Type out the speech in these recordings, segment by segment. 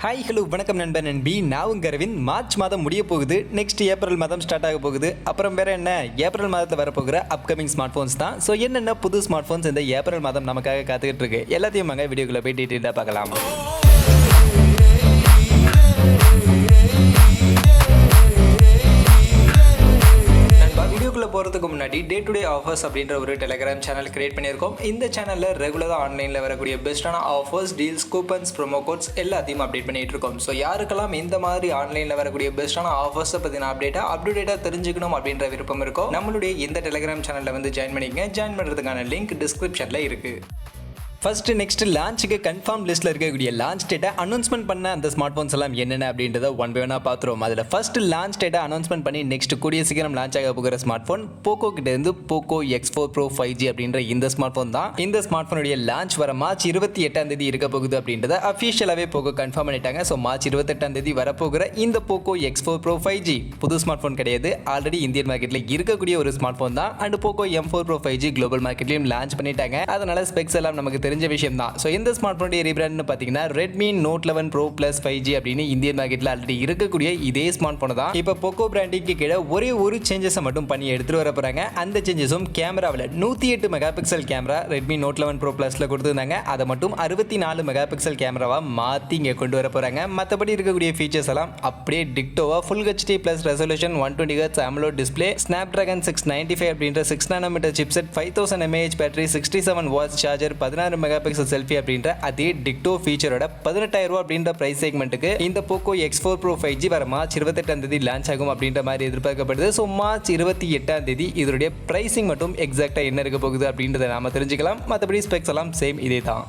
Hi hello வணக்கம் நண்பன் நண்பி. நான் உங்கள் அரவிந்த். மார்ச் மாதம் முடிய போகுது, நெக்ஸ்ட் ஏப்ரல் மாதம் ஸ்டார்ட் ஆக போகுது. அப்புறம் வேற என்ன, ஏப்ரல் மாதத்தில் வரப்போகிற அப்கமிங் ஸ்மார்ட் ஃபோன்ஸ் தான். ஸோ என்னென்ன புது ஸ்மார்ட் ஃபோன்ஸ் இந்த ஏப்ரல் மாதம் நமக்காக காத்துக்கிட்டு இருக்கு எல்லாத்தையும் வாங்க வீடியோக்குள்ள போய் டீட்டெயிலாக பார்க்கலாம். வீடியோக்குள்ள போகிறதுக்கு முன்னாடி டே டு டே ஆஃபர்ஸ் அப்படின்ற ஒரு டெலிகிராம் சேனல் கிரியேட் பண்ணியிருக்கோம். இந்த சேனலில் ரெகுலராக ஆன்லைனில் வரக்கூடிய பெஸ்ட்டான offers, deals, coupons, promo quotes எல்லாத்தையும் அப்டேட் பண்ணிட்டு இருக்கோம். ஸோ யாருக்கெல்லாம் இந்த மாதிரி ஆன்லைனில் வரக்கூடிய பெஸ்ட்டான ஆஃபர்ஸை பற்றின அப்டேட்டாக தெரிஞ்சுக்கணும் அப்படின்ற விருப்பம் இருக்கோ நம்மளுடைய இந்த டெலிகிராம் சேனலில் வந்து ஜாயின் பண்ணிக்கங்க. ஜாயின் பண்ணுறதுக்கான லிங்க் டிஸ்கிரிப்ஷனில் இருக்குது. ஃபர்ஸ்ட் நெக்ஸ்ட் லான்ச்சுக்கு கன்ஃபார்ம் லிஸ்ட்டில் இருக்கக்கூடிய லான்ச் டேட்டை அனௌன்ஸ்மெண்ட் பண்ண அந்த ஸ்மார்ட் ஃபோன்ஸ் எல்லாம் என்னென்ன அப்படின்றத ஒன் பை ஒன்னாக பார்த்துருவோம். அதில் ஃபர்ஸ்ட் லான்ச் டேட்டை அனௌன்ஸ்மெண்ட் பண்ணி நெக்ஸ்ட் கூடிய சீக்கிரம் லான்ச் ஆக போகிற ஸ்மார்ட் ஃபோன் போக்கோ கிட்டேருந்து போக்கோ X4 Pro 5G அப்படின்ற இந்த ஸ்மார்ட் ஃபோன் தான். இந்த ஸ்மார்ட் ஃபோனுடைய லான்ச் வர மார்ச் 28 இருக்க போகுது அப்படின்றத அஃபிஷியலாகவே போக்கோ கன்ஃபார்ம் பண்ணிட்டாங்க. ஸோ மார்ச் 28 வரப்போகிற இந்த போக்கோ X4 Pro 5G புது ஸ்மார்ட் ஃபோன் கிடையாது, ஆல்ரெடி இந்தியன் மார்க்கெட்டில் இருக்கக்கூடிய ஒரு ஸ்மார்ட் ஃபோன் தான். And Poco M4 Pro 5G global மார்க்கெட்லையும் launch பண்ணிட்டாங்க. அதனால ஸ்பெக்ஸ் எல்லாம் நமக்கு தெரிஞ்ச விஷயம் தான். ஸோ இந்த ஸ்மார்ட் ஃபோனுடைய ரீபிராண்ட்னு பார்த்தீங்கன்னா Redmi Note 11 Pro Plus 5G அப்படின்னு இந்தியன் மார்க்கெட்டில் ஆல்ரெடி இருக்கக்கூடிய இதே ஸ்மார்ட் ஃபோன் தான் இப்போ போக்கோ பிராண்டிங்க்கு கீழே ஒரே ஒரு சேஞ்சஸை மட்டும் பண்ணி எடுத்துட்டு வர போறாங்க. அந்த சேஞ்சஸும் கேமராவில் 108 mega pixel camera Redmi Note 11 Pro Plusல கொடுத்துருந்தாங்க. அதை மட்டும் 64 மெகா பிக்சல் கேமராவா மாற்றி இங்கே கொண்டு வர போறாங்க. மற்றபடி இருக்கக்கூடிய ஃபீச்சர்ஸ் எல்லாம் அப்படியே டிக்டோவா full HD plus resolution 120 Hz AMOLED display, Snapdragon 695 அப்படின்ற 6 nm chipset, 5000 mAh battery, 67 watts charger, 16 megapixel selfie அப்படின்ற அதே டிக்டோ ஃபீச்சரோட 18000 ரூபாய் அப்படின்ற பிரைஸ் செக்மெண்ட்டுக்கு இந்த போக்கோ X4 Pro 5G வர மார்ச் 28 லான்ச் ஆகும் அப்படின்ற மாதிரி எதிர்பார்க்கப்படுது. ஸோ மார்ச் 28 இதனுடைய பிரைசிங் மட்டும் எக்ஸாக்டா என்ன இருக்க போகுது அப்படின்றத நாம தெரிஞ்சுக்கலாம். மற்றபடி ஸ்பெக்ஸ் எல்லாம் சேம் இதே தான்.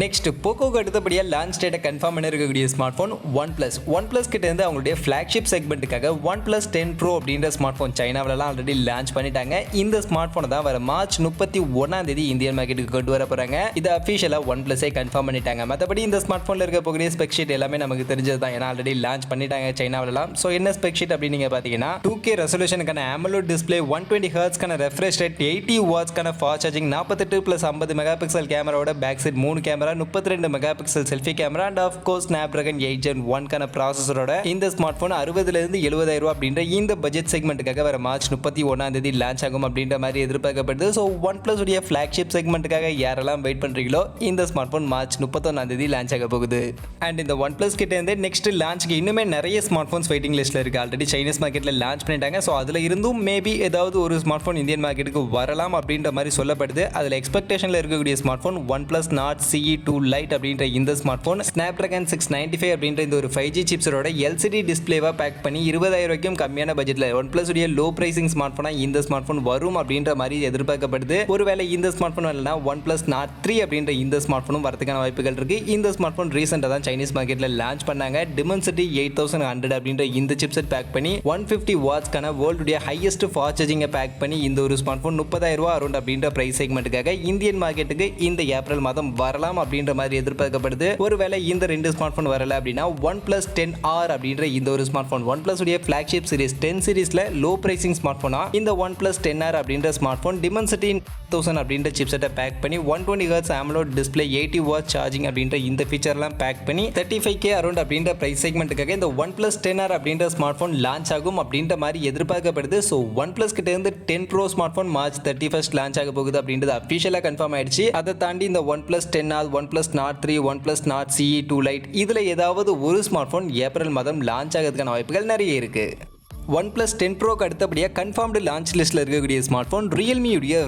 நெக்ஸ்ட் போக்கோக்கு அடுத்தபடியாக லான்ச் டேட்டை கன்ஃபார்ம் பண்ணி இருக்கக்கூடிய ஸ்மார்ட் ஃபோன் ஒன் பிளஸ் கிட்ட இருந்து அவங்களுடைய ஃபிளாக்ஷிப் செக்மெண்ட்டுக்காக OnePlus 10 Pro அப்படின்ற ஸ்மார்ட் ஃபோன் சைனாவிலலாம் ஆல்ரெடி லான்ச் பண்ணிட்டாங்க. இந்த ஸ்மார்ட் ஃபோனை தான் வர மார்ச் 31 இந்தியன் மார்க்கெட்டுக்கு கொண்டு வர போறாங்க. இது அஃபிஷியலாக OnePlus கன்ஃபார்ம் பண்ணிட்டாங்க. மற்றபடி இந்த ஸ்மார்ட் ஃபோனில் இருக்க போகிற ஸ்பெக் ஷீட் எல்லாமே நமக்கு தெரிஞ்சது தான், ஏன்னா ஆல்ரெடி லான்ச் பண்ணிட்டாங்க சைனாவிலலாம். ஸோ என்ன ஸ்பெக் ஷீட் அப்படின்னு நீங்கள் பார்த்தீங்கன்னா 2K ரெசல்யூஷனுக்கான AMOLED display, 120 Hz refresh rate, 80 வாட்ஸ்க்கான ஃபாஸ்ட் சார்ஜிங், 48 + 50 மெகா பிக்சல் கேமராவோட back side 3 camera, 32 megapixel selfie camera and of course Snapdragon 8 Gen 1 கான ப்ராசஸரோட இந்த ஸ்மார்ட் ஃபோன் 60 இருந்து 70000 ரூபாய் அப்படின்ற இந்த பட்ஜெட் செக்மெண்ட்டுக்காக வர மார்ச் 31 லான்ச் ஆகும் அப்படின்ற மாதிரி எதிர்பார்க்கப்படுது. ஸோ OnePlus உடைய ஃபிளாக்ஷிப் செக்மெண்ட்டுக்காக யாரெல்லாம் வெயிட் பண்றீங்களோ இந்த ஸ்மார்ட் ஃபோன் மார்ச் 31 லான்ச் ஆக போகுது. அண்ட் இந்த OnePlus கிட்ட இருந்து நெக்ஸ்ட் லான்ச்சுக்கு இன்னுமே நிறைய ஸ்மார்ட் ஃபோன்ஸ் வெயிட்டிங் லிஸ்ட்ல இருக்கு. ஆல்ரெடி சைனீஸ் மார்க்கெட்ல லான்ச் பண்ணிட்டாங்க. ஸோ அதுல இருந்தும் மேபி ஏதாவது ஒரு ஸ்மார்ட் ஃபோன் இந்தியன் மார்க்கெட்டுக்கு வரலாம் அப்படின்ற மாதிரி சொல்லப்படுது. அதுல எக்ஸ்பெக்டேஷன்ல இருக்கக்கூடிய smart phone OnePlus Nord CE 2 Lite அப்படின்ற இந்த ஸ்மார்ட் ஃபோன் Snapdragon 695 அப்படின்ற இந்த ஒரு 5G சிப்ஸரோட LCD டிஸ்பிளேவா பேக் பண்ணி 20000 ரூபாய்க்கும் கம்மியான பட்ஜெட்ல OnePlus உடைய லோ பிரைசிங் ஸ்மார்ட் ஃபோனா இந்த ஸ்மார்ட் ஃபோன் வரும் அப்படின்ற மாதிரி எதிர்பார்க்கப்படுது. ஒருவேளை இந்த ஸ்மார்ட் ஃபோன் வரலனா OnePlus Nord 3 அப்படின்ற இந்த ஸ்மார்ட் ஃபோனும் வரதுக்கான வாய்ப்புகள் இருக்கு. இந்த ஸ்மார்ட் ஃபோன் ரீசெண்டா தான் சைனீஸ் மார்க்கெட்ல லான்ச் பண்ணாங்க. Dimensity 8100 அப்படின்ற இந்த சிப்செட் பேக் பண்ணி 150 வாட்ஸ்க்கான வேர்ல்டுடைய ஹையஸ்ட் ஃபாஸ்ட் சார்ஜிங்கை பேக் பண்ணி இந்த ஒரு ஸ்மார்ட் ஃபோன் 30000 ரூபாய் அரௌண்ட் அப்படின்ற பிரைஸ் செக்மெண்ட்டுக்காக இந்தியன் மார்க்கெட்டுக்கு இந்த ஏப்ரல் மாதம் வரலாம் அப்படின்ற மாதிரி எதிர்பார்க்கப்படுது. ஒருவேளை இந்த ரெண்டு ஸ்மார்ட் ஃபோன் வரல அப்படின்னா OnePlus 10R அப்படின்ற இந்த ஒரு ஸ்மார்ட் ஃபோன் OnePlus உடைய ஃபிளாக்ஷிப் சீரிஸ் 10 சீரிஸ்ல லோ பிரைசிங் ஸ்மார்ட் ஃபோனா இந்த OnePlus 10R அப்படின்ற ஸ்மார்ட் ஃபோன் Dimensity 1000 அப்படின்ற சிப்செட்டை பேக் பண்ணி 120 Hz AMOLED display, 80 watt charging அப்படின்ற இந்த ஃபீச்சர்லாம் பேக் பண்ணி 35K அரௌண்ட் அப்படின்ற பிரைஸ் செக்மெண்ட்டுக்காக இந்த OnePlus 10R அப்படின்ற ஸ்மார்ட் ஃபோன் லான்ச் ஆகும் அப்படின்ற மாதிரி எதிர்பார்க்கப்படுது. ஸோ OnePlus கிட்ட இருந்து 10 Pro smart phone March 31 launch ஆக போகுது அப்படின்றது அஃபிஷியலாக கன்ஃபார்ம் ஆயிடுச்சு. அதை தாண்டி இந்த OnePlus 10R, OnePlus Nord 3, OnePlus Nord CE 2 Lite இதுல ஏதாவது ஒரு ஸ்மார்ட் ஃபோன் ஏப்ரல் மாதம் லான்ச் ஆகிறதுக்கான வாய்ப்புகள் நிறைய இருக்கு. OnePlus 10 Proக்கு அடுத்தபடியாக கன்ஃபார்ம்டு லான்ச் லிஸ்ட்டில் இருக்கக்கூடிய smart phone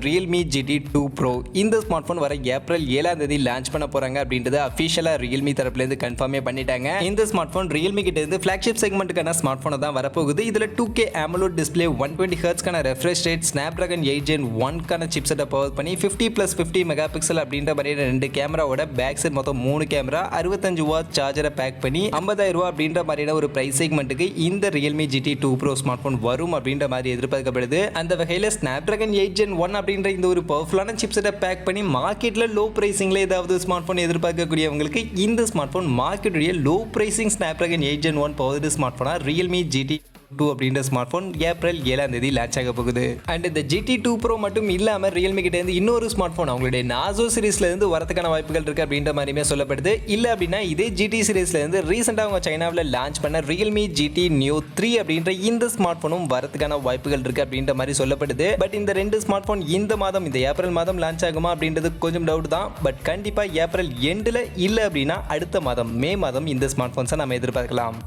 Realme GT 2 Pro. இந்த ஸ்மார்ட் ஃபோன் வர ஏப்ரல் 7 லான்ச் பண்ண போகிறாங்க அப்படின்றத அஃபிஷியலாக Realme தரப்புலேருந்து கன்ஃபார்மே பண்ணிட்டாங்க. இந்த ஸ்மார்ட் ஃபோன் Realme கிட்ட இருந்து ஃப்ளாக்ஷிப் செக்மெண்ட்டுக்கான ஸ்மார்ட் ஃபோனை தான் வரப்போகுது. இதில் 2K AMOLED display, 120 Hz refresh rate, Snapdragon 8 Gen 1 கான சிப்செட்டை பவர் பண்ணி 50 + 50 மெகா பிக்சல் அப்படின்ற மாதிரி 2 கேமராவோட பேக் சைட் மொத்தம் 3 கேமரா, 65 வாட் சார்ஜரை பேக் பண்ணி 50000 ரூபாய் அப்படின்ற மாதிரியான ஒரு பிரைஸ் செக்மெண்ட்டுக்கு இந்த Realme GT 2 Pro smart phone வரும் அப்படின்ற மாதிரி எதிர்பார்க்கப்படுது. அந்த வகையில் Snapdragon 8 Gen 1 அப்படின்ற இந்த ஒரு பவர்ஃபுல்லான சிப்செட்டை பேக் பண்ணி மார்க்கெட்ல லோ பிரைசிங்ல ஏதாவது ஸ்மார்ட் ஃபோன் எதிர்பார்க்கக்கூடியவங்களுக்கு இந்த ஸ்மார்ட் ஃபோன் மார்க்கெட்டுடைய low pricing Snapdragon 8 Gen 1 powered smart ஃபோனா Realme GT 2 அப்படின்ற ஸ்மார்ட் ஃபோன் ஏப்ரல் 7ஆம் தேதி லான்ச் ஆக போகுது. அண்ட் இந்த GT 2 Pro மட்டும் இல்லாம ரியல்மி கிட்ட இருந்து இன்னொரு ஸ்மார்ட் ஃபோன் அவங்களுடைய நாசோ சீரிஸ்ல இருந்து வரதுக்கான வாய்ப்புகள் இருக்கு அப்படின்ற மாதிரியுமே சொல்லப்படுது. இல்ல அப்படின்னா இதே GT சீரிஸ்ல இருந்து ரீசெண்டா அவங்க சைனாவில் லான்ச் பண்ண ரியல்மி GT Neo 3 அப்படின்ற இந்த ஸ்மார்ட் ஃபோனும் வரதுக்கான வாய்ப்புகள் இருக்கு அப்படின்ற மாதிரி சொல்லப்படுது. பட் இந்த ரெண்டு ஸ்மார்ட் ஃபோன் இந்த மாதம் இந்த ஏப்ரல் மாதம் லான்ச் ஆகுமா அப்படின்றது கொஞ்சம் டவுட் தான். பட் கண்டிப்பா ஏப்ரல் எண்டில் இல்லை அப்படின்னா அடுத்த மாதம் மே மாதம் இந்த ஸ்மார்ட் ஃபோன்ஸை நம்ம எதிர்பார்க்கலாம்.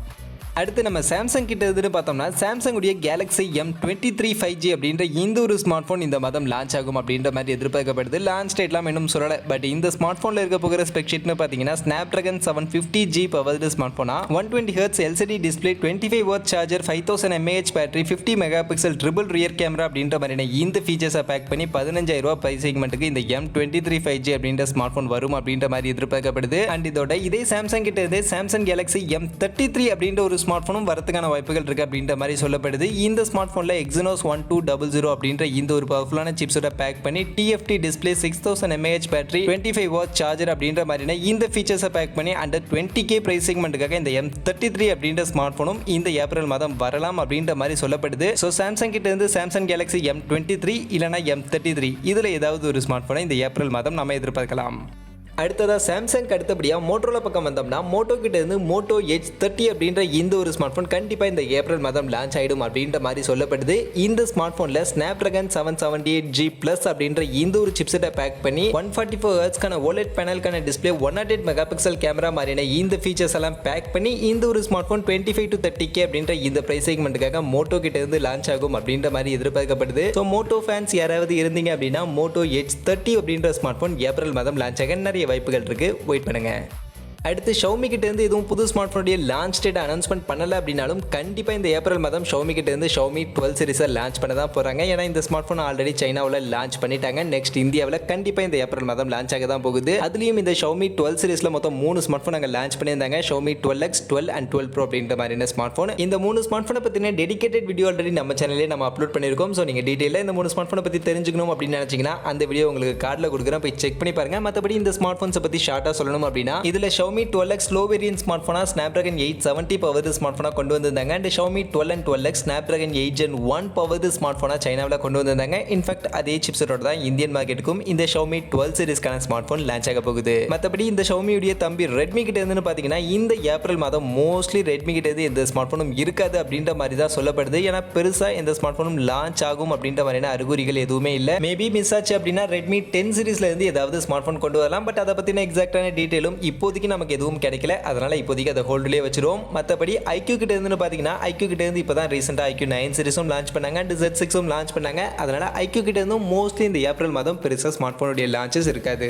அடுத்து நம்ம சாம்சங் கிட்ட இருந்து பார்த்தோம்னா சாம்சங் உடைய கேலக்ஸி M23 5G அப்படின்ற இந்த ஒரு ஸ்மார்ட் ஃபோன் இந்த மாதம் லான்ச் ஆகும் அப்படின்ற மாதிரி எதிர்பார்க்கப்படுது. லான்ச் டேட்லாம் இன்னும் சொல்லலை. பட் இந்த ஸ்மார்ட் ஃபோனில் இருக்க போகிற ஸ்பெக்ஷீட்னு பார்த்தீங்கன்னா Snapdragon 750G பவர்டு ஸ்மார்ட் ஃபோனா 120Hz LCD display 25W charger 5000 mAh battery 50 megapixel triple rear camera அப்படின்ற மாதிரியான இந்த ஃபீச்சர்ஸை பேக் பண்ணி 15,000 பிரைஸ் செக்மெண்ட்டுக்கு இந்த M23 5G அப்படின்ற ஸ்மார்ட் ஃபோன் வரும் அப்படின்ற மாதிரி எதிர்பார்க்கப்படுது. அண்ட் இதோட இதே சாம்சங் கிட்ட இருந்து சாம்சங் கேலக்ஸி M33 அப்படின்ற ஒரு ஸ்மார்ட் ஃபோனும் வரதுக்கான வாய்ப்புகள் இருக்கு அப்படின்ற மாதிரி சொல்லப்படுது. இந்த ஸ்மார்ட் ஃபோன்ல Exynos 1200 அப்படின்ற இந்த ஒரு பவர்ஃபுல்லான சிப்ஸோட பேக் பண்ணி TFT display 6000 mAh battery 25W charger அப்படின்ற மாதிரியான இந்த ஃபீச்சர்ஸை பேக் பண்ணி அண்டர் 20K பிரைஸ் செக்மெண்ட்டுக்காக இந்த M33 அப்படின்ற ஸ்மார்ட் ஃபோனும் இந்த ஏப்ரல் மாதம் வரலாம் அப்படின்ற மாதிரி சொல்லப்படுது. ஸோ சாம்சங் கிட்ட இருந்து சாம்சங் கேலக்ஸி M23 இல்லைனா M33 இதுல ஏதாவது ஒரு ஸ்மார்ட் ஃபோனை இந்த ஏப்ரல் மாதம் நம்ம எதிர்பார்க்கலாம். அடுத்ததாக சாம்சங் அடுத்தபடியாக மோட்டோரோலா பக்கம் வந்தோம்னா மோட்டோ கிட்ட இருந்து மோட்டோ H30 அப்படின்ற இந்த ஒரு ஸ்மார்ட் ஃபோன் கண்டிப்பாக இந்த ஏப்ரல் மாதம் லான்ச் ஆகிடும் அப்படின்ற மாதிரி சொல்லப்படுது. இந்த ஸ்மார்ட் ஃபோனில் Snapdragon 778G+ அப்படின்ற இந்த ஒரு சிப்செட்டை பேக் பண்ணி 144Hz OLED பேனலுக்கான டிஸ்பிளே 108 மெகா பிக்சல் கேமரா மாதிரியான இந்த ஃபீச்சர்ஸ் எல்லாம் பேக் பண்ணி இந்த ஒரு ஸ்மார்ட் ஃபோன் 25 to 30K அப்படின்ற இந்த பிரைஸ் செக்மெண்ட்டுக்காக மோட்டோ கிட்ட இருந்து லான்ச் ஆகும் அப்படின்ற மாதிரி எதிர்பார்க்கப்படுது. ஸோ மோட்டோ ஃபேன்ஸ் யாராவது இருந்தீங்க அப்படின்னா மோட்டோ H30 அப்படின்ற ஸ்மார்ட் ஃபோன் ஏப்ரல் மாதம் லான்ச் ஆக நிறைய வாய்ப்புகள் இருக்கு. வெயிட் பண்ணுங்க. அடுத்து ஷவுமி கிட்ட இருந்து எதுவும் புது ஸ்மார்ட் ஃபோனுடைய லான்ச் டேட் அனௌன்ஸ்மெண்ட் பண்ணல அப்படின்னாலும் கண்டிப்பா இந்த ஏப்ரல் மாதம் ஷவுமி கிட்ட இருந்து ஷவுமி 12 சீரிஸை லான்ச் பண்ண தான் போறாங்க. ஏன்னா இந்த ஸ்மார்ட் ஃபோன் ஆல்ரெடி சைனாவில் லான்ச் பண்ணிட்டாங்க. நெக்ஸ்ட் இந்தியாவில் கண்டிப்பா இந்த ஏப்ரல் மாதம் லான்ச் ஆக தான் போகுது. அதுலயும் இந்த ஷவுமி 12 சீரிஸ்ல மொத்தம் 3 ஸ்மார்ட் ஃபோன் அங்கே லான்ச் பண்ணியிருந்தாங்க. ஷவுமி 12X 12 and 12 Pro அப்படின்ற மாதிரியான ஸ்மார்ட் ஃபோன். இந்த 3 ஸ்மார்ட் ஃபோனை பத்தின டெடிகேட்டட் வீடியோ ஆல்ரெடி நம்ம சேனல்லே நம்ம அப்லோட் பண்ணியிருக்கோம். ஸோ நீங்க டீடைலா இந்த 3 ஸ்மார்ட் ஃபோனை பத்தி தெரிஞ்சுக்கணும் அப்படின்னு நினைச்சீங்கன்னா அந்த வீடியோ உங்களுக்கு கார்டில் கொடுக்குறேன், போய் செக் பண்ணி பாருங்க. மற்றபடி இந்த ஸ்மார்ட் ஃபோன்ஸை பத்தி ஷார்ட்டா சொல்லணும் அப்படின்னா இதுல Xiaomi 12X low variant smart ஃபோனா Snapdragon 870 பவர்டு ஸ்மார்ட் ஃபோனா கொண்டு வந்திருந்தாங்க. And Xiaomi 12 and 12X Snapdragon 8 Gen 1 powered smart ஃபோனா சைனாவில் கொண்டு வந்திருந்தாங்க. இன்ஃபேக்ட் அதே சிப்செட்டோட தான் இந்தியன் மார்க்கெட்டுக்கும் இந்த ஷவுமி 12 சீரிஸ்க்கான ஸ்மார்ட் ஃபோன் லான்ச் ஆக போகுது. மற்றபடி இந்த ஷவுமியுடைய தம்பி ரெட்மி கிட்ட இருந்து பார்த்தீங்கன்னா இந்த ஏப்ரல் மாதம் மோஸ்ட்லி ரெட்மி கிட்ட இருந்து எந்த ஸ்மார்ட் ஃபோனும் இருக்காது அப்படின்ற மாதிரி தான் சொல்லப்படுது. ஏன்னா பெருசா எந்த ஸ்மார்ட் ஃபோனும் லான்ச் ஆகும் அப்படின்ற மாதிரியான அறிகுறிகள் எதுவுமே இல்லை. மேபி மிஸ் ஆச்சு அப்படின்னா ரெட்மி 10 சீரிஸ்ல இருந்து ஏதாவது ஸ்மார்ட் ஃபோன் கொண்டு வரலாம். பட் அதை பத்தின எக்ஸாக்டான டீடைலும் இப்போதைக்கு நமக்கு எதுவும் கிடைக்கல. அதனால இப்போதைக்கு அதை ஹோல்ட்லேயே வச்சிருவோம். மற்றபடி IQ கிட்ட இருந்து பார்த்தீங்கன்னா IQ கிட்ட இருந்து இப்போ தான் ரீசெண்டாக IQ 9 சீரிஸும் லான்ச் பண்ணாங்க அண்ட் Z6ம் லான்ச் பண்ணாங்க. அதனால IQ கிட்ட இருந்தும் மோஸ்ட்லி இந்த ஏப்ரல் மாதம் பெருசாக ஸ்மார்ட் ஃபோனுடைய லான்ச்சஸ் இருக்காது.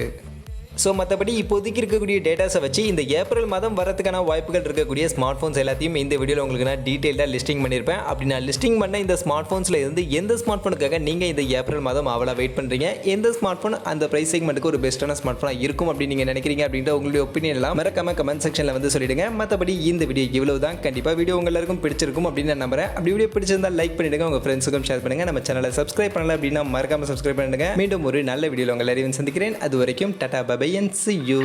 ஸோ மற்றபடி இப்போதைக்கு இருக்கக்கூடிய டேட்டாஸை வச்சு இந்த ஏப்ரல் மாதம் வரதுக்கான வாய்ப்புகள் இருக்கக்கூடிய ஸ்மார்ட் ஃபோன்ஸ் எல்லாத்தையும் இந்த வீடியோவில் உங்களுக்கு நான் டீட்டெயிலாக லிஸ்டிங் பண்ணியிருப்பேன். அப்படி நான் லிஸ்டிங் பண்ண இந்த ஸ்மார்ட் ஃபோன்ஸில் இருந்து எந்த ஸ்மார்ட் ஃபோனுக்காக நீங்கள் இந்த ஏப்ரல் மாதம் அவ்வளோ வெயிட் பண்ணுறீங்க, எந்த ஸ்மார்ட் ஃபோன் அந்த ப்ரைஸ் செக்மெண்ட்டுக்கு ஒரு பெஸ்ட்டான ஸ்மார்ட் ஃபோனாக இருக்கும் அப்படின்னு நீங்கள் நினைக்கிறீங்க அப்படின்ற உங்களுடைய ஒப்பீனியன் எல்லாம் மறக்காம கமெண்ட் செக்ஷனில் வந்து சொல்லிடுங்க. மற்றபடி இந்த வீடியோ இவ்வளவு தான். கண்டிப்பாக வீடியோ உங்க எல்லாருக்கும் பிடிச்சிருக்கும் அப்படின்னு நான் நம்புறேன். அப்படி வீடியோ பிடிச்சிருந்தால் லைக் பண்ணிடுங்க, உங்கள் ஃப்ரெண்ட்ஸுக்கும் ஷேர் பண்ணுங்கள். நம்ம சேனலை சப்ஸ்கிரைப் பண்ணல அப்படின்னா மறக்காம சப்ஸ்கிரைப் பண்ணுங்க. மீண்டும் ஒரு நல்ல வீடியோவில் உங்கள் எல்லாரையும் சந்திக்கிறேன். அது வரைக்கும் tata bye bye and see you.